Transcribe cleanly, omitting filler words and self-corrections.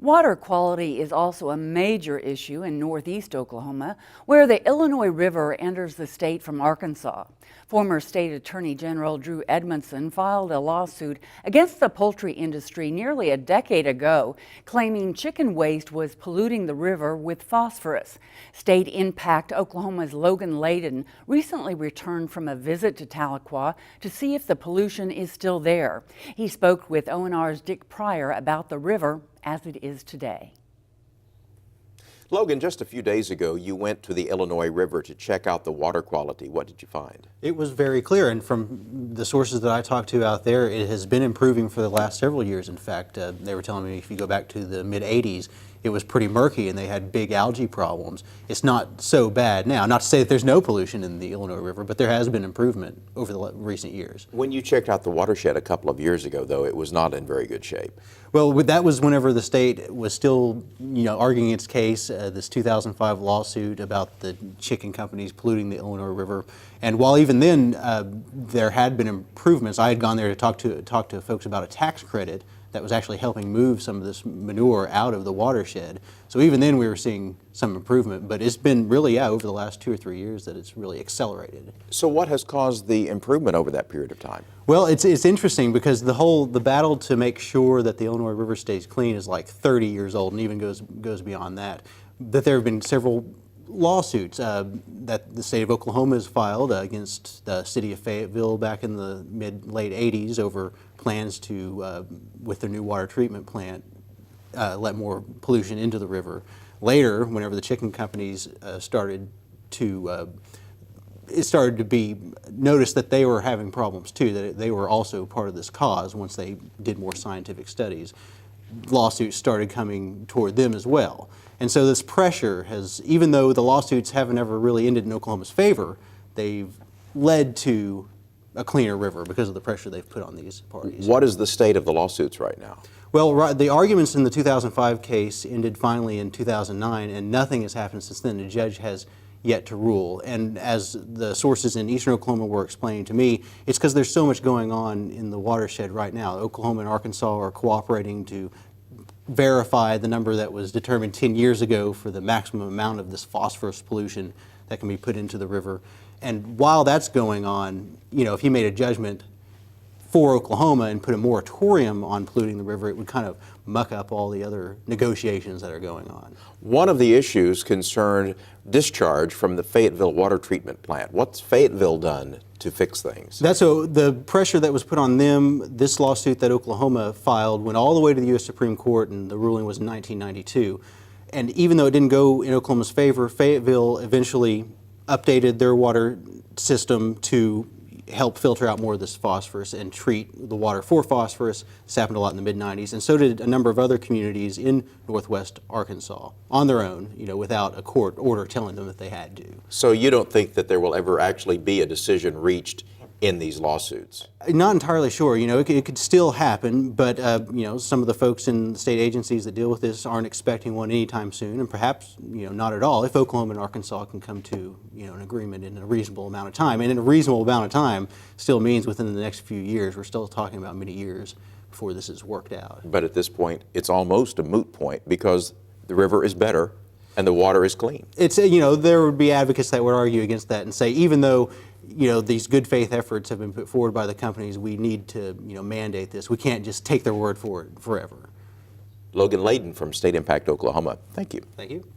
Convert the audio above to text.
Water quality is also a major issue in northeast Oklahoma, where the Illinois River enters the state from Arkansas. Former State Attorney General Drew Edmondson filed a lawsuit against the poultry industry nearly a decade ago, claiming chicken waste was polluting the river with phosphorus. State Impact Oklahoma's Logan Layden recently returned from a visit to Tahlequah to see if the pollution is still there. He spoke with ONR's Dick Pryor about the river as it is today. Logan, just a few days ago, you went to the Illinois River to check out the water quality. What did you find? It was very clear, and from the sources that I talked to out there, it has been improving for the last several years. In fact, they were telling me if you go back to the mid-'80s, it was pretty murky and they had big algae problems. It's not so bad now. Not to say that there's no pollution in the Illinois River, but there has been improvement over the recent years. When you checked out the watershed a couple of years ago, though, it was not in very good shape. Well, that was whenever the state was still, arguing its case, this 2005 lawsuit about the chicken companies polluting the Illinois River. And while even then there had been improvements, I had gone there to talk to folks about a tax credit that was actually helping move some of this manure out of the watershed. So even then we were seeing some improvement, but it's been really, over the last 2 or 3 years that it's really accelerated. So what has caused the improvement over that period of time? Well, it's interesting because the battle to make sure that the Illinois River stays clean is like 30 years old and even goes beyond that. That there have been several lawsuits that the state of Oklahoma has filed against the city of Fayetteville back in the late 80s over plans to, with their new water treatment plant, let more pollution into the river. Later, whenever the chicken companies started to it started to be noticed that they were having problems too, that they were also part of this cause once they did more scientific studies. Lawsuits started coming toward them as well. And so this pressure has, even though the lawsuits haven't ever really ended in Oklahoma's favor, they've led to a cleaner river because of the pressure they've put on these parties. What is the state of the lawsuits right now? Well, the arguments in the 2005 case ended finally in 2009, and nothing has happened since then. The judge has yet to rule. And as the sources in eastern Oklahoma were explaining to me, it's because there's so much going on in the watershed right now. Oklahoma and Arkansas are cooperating to verify the number that was determined 10 years ago for the maximum amount of this phosphorus pollution that can be put into the river. And while that's going on, if he made a judgment for Oklahoma and put a moratorium on polluting the river, it would kind of muck up all the other negotiations that are going on. One of the issues concerned discharge from the Fayetteville water treatment plant. What's Fayetteville done to fix things? So the pressure that was put on them, this lawsuit that Oklahoma filed went all the way to the U.S. Supreme Court, and the ruling was in 1992. And even though it didn't go in Oklahoma's favor, Fayetteville eventually updated their water system to help filter out more of this phosphorus and treat the water for phosphorus. This happened a lot in the mid-'90s, and so did a number of other communities in northwest Arkansas on their own, without a court order telling them that they had to. So you don't think that there will ever actually be a decision reached in these lawsuits? Not entirely sure. It could still happen, but some of the folks in the state agencies that deal with this aren't expecting one anytime soon, and perhaps not at all if Oklahoma and Arkansas can come to an agreement in a reasonable amount of time. And in a reasonable amount of time still means within the next few years. We're still talking about many years before this is worked out. But at this point, it's almost a moot point because the river is better and the water is clean. It's there would be advocates that would argue against that and say even though these good faith efforts have been put forward by the companies, we need to, mandate this. We can't just take their word for it forever. Logan Layden from State Impact Oklahoma. Thank you. Thank you.